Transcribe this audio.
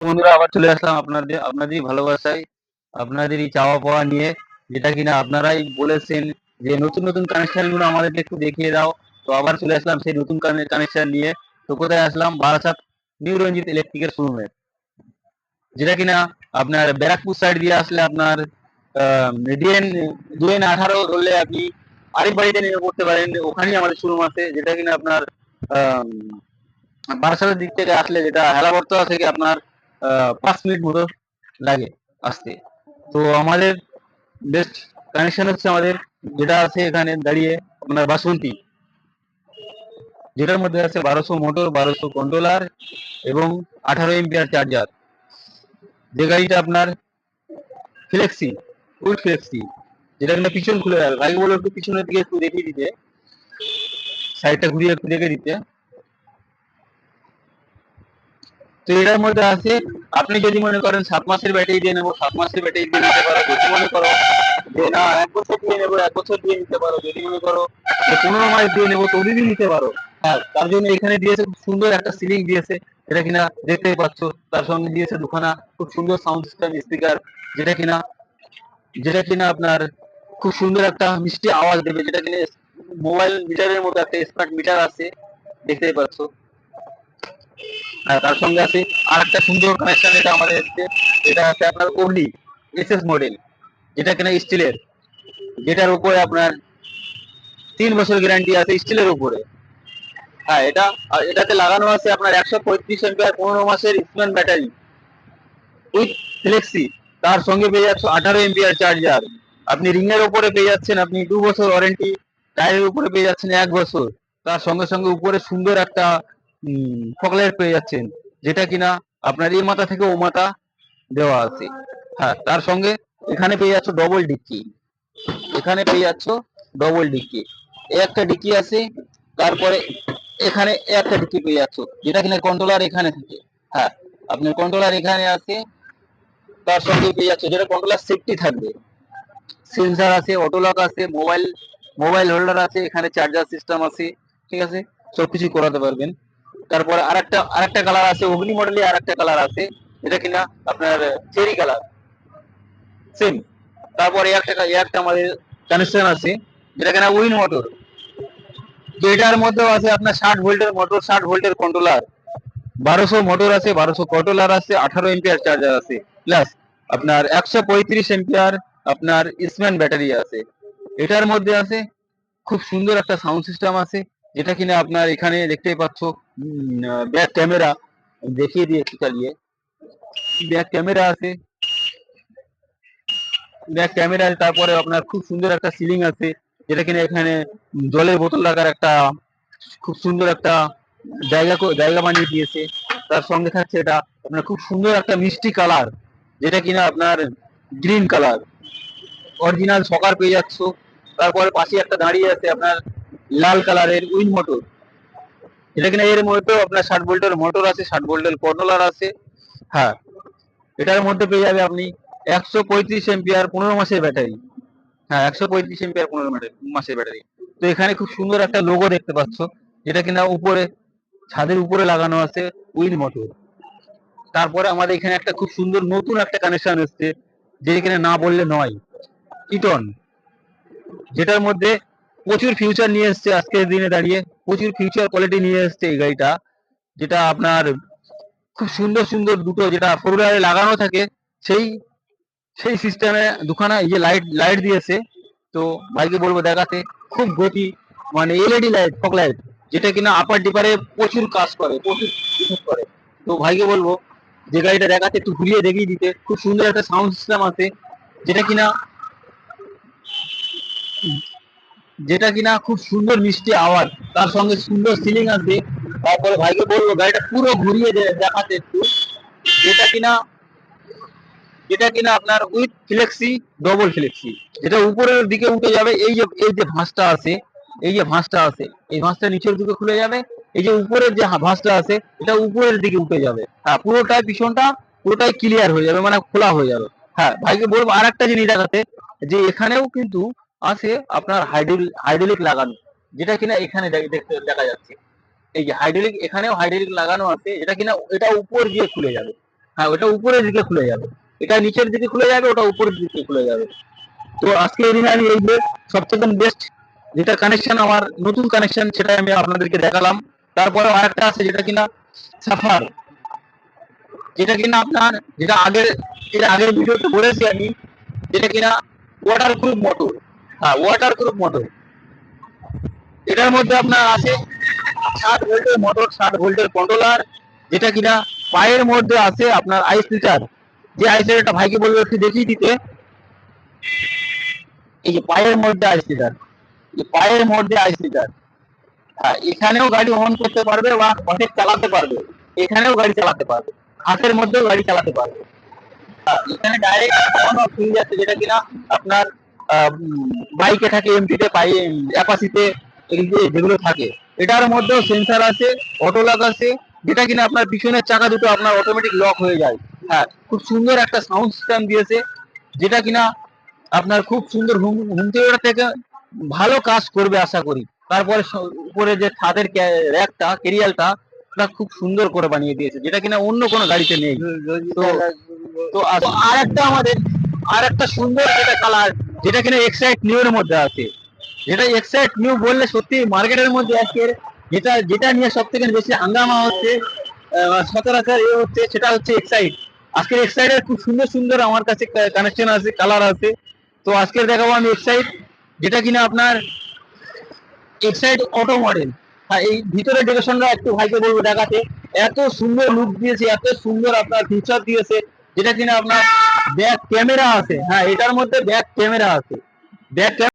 বন্ধুরা, আবার চলে আসলাম আপনাদেরই ভালোবাসায়, আপনাদেরই চাওয়া পাওয়া নিয়ে, যেটা কিনা আপনারাই বলেছেন যে নতুন নতুন কানেকশন গুলো আমাদেরকে একটু দেখিয়ে দাও। তো আবার চলে আসলাম সেই নতুন কানেকশন নিয়ে। তো কোথায় আসলাম? বারাসাত নিউ রঞ্জিত ইলেকট্রিকের শোরুমে, যেটা কিনা আপনার ব্যারাকপুর সাইড দিয়ে আসলে আপনার ডিএন 2N18 ধরলে আপনি আরিফ বাড়িতে নেমে পড়তে পারেন। ওখানেই আমাদের শোরুম আছে, যেটা কিনা আপনার বারাসাতের দিক থেকে আসলে, যেটা হেলাবর্তা থেকে আপনার 5 মিনিট মতো লাগে আসতে। তো আমাদের বেস্ট কানেকশন হচ্ছে আমাদের যেটা আছে এখানে দাঁড়িয়ে আপনার বাসন্তী, যেটার মধ্যে আছে 1200 মোটর, 1200 কন্ট্রোলার এবং 18 এম্পিয়ার চার্জার। যে গাড়িটা আপনার ফ্লেক্সি, ফুল ফ্লেক্সি, যেটা কিনা পিছন খুলে যাবে। ভাই বলো একটু পিছনের দিকে একটু দেখিয়ে দিতে, সাইডটা ঘুরিয়ে একটু দেখে দিতে। তো এটার মধ্যে আছে, আপনি যদি মনে করেন 7 মাসের ব্যাটারি দিয়ে নেবো, 7 মাসের ব্যাটারি দিয়ে নিতে পারো। যদি মনে করো যে না 1 বছর দিয়ে নেবো, 1 বছর দিয়ে নিতে পারো। যদি মনে করো যে 15 মাস দিয়ে নেবো, তবে নিতে পারো। হ্যাঁ, তার জন্য এখানে দিয়েছে খুব সুন্দর একটা সিলিং দিয়েছে, এটা কিনা দেখতেই পাচ্ছ। তার সঙ্গে দিয়েছে দুখানা খুব সুন্দর সাউন্ড সিস্টেম স্পিকার, যেটা কিনা যেটা কিনা আপনার খুব সুন্দর একটা মিষ্টি আওয়াজ দেবে, যেটা কিনা মোবাইল মিটারের মতো একটা স্মার্ট মিটার আছে, দেখতেই পাচ্ছ। তার সঙ্গে আছে আর একটা সুন্দর কানেকশন, এটা আমাদের হচ্ছে, এটা আছে আপনার ওমনি এসএস মডেল, যেটা কিনা স্টিলের, যেটার উপরে আপনার 3 বছর গ্যারান্টি আছে স্টিলের উপরে। হ্যাঁ, এটাতে লাগানো আছে আপনার 135 এম্পিয়ার 15 মাসের স্মার্ট ব্যাটারি উইথ ফ্লেক্সি। তার সঙ্গে পেয়ে যাচ্ছে 18 এম্পিয়ার চার্জার। আপনি রিং এর উপরে পেয়ে যাচ্ছেন আপনি 2 বছর ওয়ারেন্টি, টায়ারের উপরে পেয়ে যাচ্ছেন 1 বছর। তার সঙ্গে সঙ্গে উপরে সুন্দর একটা ফগলাইট পেয়ে যাচ্ছেন, যেটা কিনা আপনার এই মাথা থেকে ও মাথা দেওয়া আছে। হ্যাঁ, তার সঙ্গে এখানে পেয়ে যাচ্ছ ডবল ডিক্কি, এখানে পেয়ে যাচ্ছ ডবল ডিক্কি, একটা ডিক্কি আছে। তারপরে এখানে একটা ডিক্কি পেয়ে যাচ্ছ, যেটা কিনা কন্ট্রোলার এখানে থাকে। হ্যাঁ, আপনার কন্ট্রোলার এখানে আছে, তার সঙ্গে পেয়ে যাচ্ছে যেটা কন্ট্রোলার সেফটি থাকবে, সেন্সার আছে, অটোলক আছে, মোবাইল হোল্ডার আছে, এখানে চার্জার সিস্টেম আছে। ঠিক আছে, সবকিছু করাতে পারবেন। তারপরে আরেকটা কালার আছে, অগ্নি মডেলে আরেকটা কালার আছে, এটা কিনা আপনার চেরি কালার সেম। তারপরে একটা আমাদের কানেকশন আছে, যেটা কিনা উইন মোটর, যেটার মধ্যেও আছে আপনার 60 ভোল্টের মোটর, 60 ভোল্টের কন্ট্রোলার, 1200 মোটর আছে, 1200 কন্ট্রোলার আছে, 18 এম্পিয়ার চার্জার আছে, প্লাস আপনার 135 এম্পিয়ার আপনার স্ম্যান ব্যাটারি আছে। এটার মধ্যে আছে খুব সুন্দর একটা সাউন্ড সিস্টেম আছে, যেটা কিনা আপনার এখানে দেখতেই পাচ্ছ। ব্যাক ক্যামেরা দেখিয়ে দিয়ে একটু চালিয়ে, ব্যাক ক্যামেরা আছে, ব্যাক ক্যামেরা। তারপরে আপনার খুব সুন্দর একটা সিলিং আছে, যেটা কিনা এখানে জলের বোতল রাখার একটা খুব সুন্দর একটা জায়গা বানিয়ে দিয়েছে। তার সঙ্গে থাকছে এটা আপনার খুব সুন্দর একটা মিষ্টি কালার, যেটা কিনা আপনার গ্রিন কালার, অরিজিনাল সকার পেয়ে যাচ্ছ। তারপরে পাশে একটা দাঁড়িয়ে আছে আপনার লাল কালারের উইন মোটর, যেটা কিনা এর মধ্যেও আপনার 60 ভোল্টের মোটর আছে, 60 ভোল্টের কন্ট্রোলার আছে। হ্যাঁ, এটার মধ্যে পেয়ে যাবে আপনি 135 এম্পিয়ার 15 মাসের ব্যাটারি। হ্যাঁ, 135 এম্পিয়ার 15 মাসের ব্যাটারি। তো এখানে খুব সুন্দর একটা লোগো দেখতে পাচ্ছ, যেটা কিনা উপরে ছাদের উপরে লাগানো আছে, উইন মোটর। তারপরে আমাদের এখানে একটা খুব সুন্দর নতুন একটা কানেকশন এসছে, যেটা কিনা না বললে নয়, ইটন, যেটার মধ্যে প্রচুর ফিউচার নিয়ে এসছে। আজকের দিনে দাঁড়িয়ে প্রচুর ফিউচার কোয়ালিটি নিয়ে এসছে এই গাড়িটা, যেটা আপনার খুব সুন্দর সুন্দর দুটো যেটা ফোর হুইলারে লাগানো থাকে, সেই সেই সিস্টেমে দুখানা এই যে লাইট লাইট দিয়েছে। তো ভাইকে বলবো দেখাতে, খুব গতি, মানে এলইডি লাইট, ফগ লাইট, যেটা কিনা আপার ডিপারে প্রচুর কাজ করে, প্রচুর ইউজ করে। তো ভাইকে বলবো যে গাড়িটা দেখাতে, একটু ঘুরিয়ে দেখিয়ে দিতে। খুব সুন্দর একটা সাউন্ড সিস্টেম আছে, যেটা কিনা খুব সুন্দর মিষ্টি আওয়াজ, তার সঙ্গে সুন্দর সিলিং আছে। তারপরে ভাইকে বলবো গাড়িটা পুরো ঘুরিয়ে দেখাতে একটু, যেটা কিনা আপনার উইথ ফ্লেক্সি, ডবল ফ্লেক্সি, যেটা উপরের দিকে উঠে যাবে। এই যে ভাঁজটা আছে, এই ভাঁজটা নিচের দিকে খুলে যাবে। এই যে উপরের যে ভাঁজটা আছে, এটা উপরের দিকে উঠে যাবে। হ্যাঁ, পুরোটাই পিছনটা পুরোটাই ক্লিয়ার হয়ে যাবে, মানে খোলা হয়ে যাবে। হ্যাঁ, ভাইকে বলবো আর একটা জিনিস দেখাতে, যে এখানেও কিন্তু আছে আপনার হাইড্রোলিক লাগানো, যেটা কিনা এখানে দেখতে দেখা যাচ্ছে। এই যে হাইড্রোলিক, এখানেও হাইড্রোলিক লাগানো আছে, এটা কিনা এটা উপর দিয়ে খুলে যাবে। হ্যাঁ, ওটা উপরের দিকে খুলে যাবে, এটা নিচের দিকে খুলে যাবে, ওটা উপরের দিকে খুলে যাবে। তো আজকে এই দিনে আমি এই যে সবথেকে বেস্ট যেটা কানেকশন, আমার নতুন কানেকশন, সেটা আমি আপনাদেরকে দেখালাম। তারপরে আরেকটা আছে যেটা কিনা সাফার, যেটা কিনা আপনার, যেটা আগের, এর আগের ভিডিওতে বলেছি আমি, যেটা কিনা ওয়াটার প্রুফ মোটর। হ্যাঁ, ওয়াটার প্রুফ মোটর। এটার মধ্যে আপনার আছে 60 ভোল্টের মোটর, 60 ভোল্টের কন্ট্রোলার, যেটা কিনা পায়ের মধ্যে আছে আপনার আইস লিটার। যে আইস লিটারটা ভাইকে বলবো একটু দেখিয়ে দিতে। এই যে পায়ের মধ্যে আইস লিটার, পায়ের মধ্যে আইস লিটার। হ্যাঁ, এখানেও গাড়ি অন করতে পারবে বা অনেক চালাতে পারবে, এখানেও গাড়ি চালাতে পারবে, হাতের মধ্যেও গাড়ি চালাতে পারবে। এখানে ডাইরেক্ট অন অফ হয়ে যাচ্ছে, যেটা কিনা আপনার বাইকে থাকে, এমটিতে পাই, অ্যাপাসিতে যেগুলো থাকে। এটার মধ্যেও সেন্সার আছে, অটো লক আছে, যেটা কিনা আপনার পিছনের চাকা দুটো আপনার অটোমেটিক লক হয়ে যায়। হ্যাঁ, খুব সুন্দর একটা সাউন্ড সিস্টেম দিয়েছে, যেটা কিনা আপনার খুব সুন্দর হোম থিয়েটার থেকে ভালো কাজ করবে আশা করি। তারপরে উপরে যে ছাদের র্যাকটা, কেরিয়ালটা, ওটা খুব সুন্দর করে বানিয়ে দিয়েছে, যেটা কিনা অন্য কোনো গাড়িতে নেই। তো তো আর একটা আমাদের আর একটা সুন্দর যেটা কালার, যেটা কিনা এক্সাইট নিউ এর মধ্যে আছে, যেটা এক্সাইট নিউ বললে সত্যি মার্কেটের মধ্যে আজকের যেটা যেটা নিয়ে সব থেকে বেশি হাঙ্গামা হচ্ছে, সচরাচর হচ্ছে, সেটা হচ্ছে এক্সাইট। আজকের এক্সাইটের খুব সুন্দর সুন্দর আমার কাছে কানেকশন আছে, কালার আছে। তো আজকের দেখাবো আমি এক্সাইট, যেটা কিনা আপনার এক্সাইড অটো মডেল। হ্যাঁ, এই ভিতরে ডেকোরেশনটা একটু ভাইকে বলবো দেখাতে। এত সুন্দর লুক দিয়েছে, এত সুন্দর আপনার ফিচার দিয়েছে, যেটা কিনা আপনার ব্যাক ক্যামেরা আছে। হ্যাঁ, এটার মধ্যে ব্যাক ক্যামেরা আছে, ব্যাক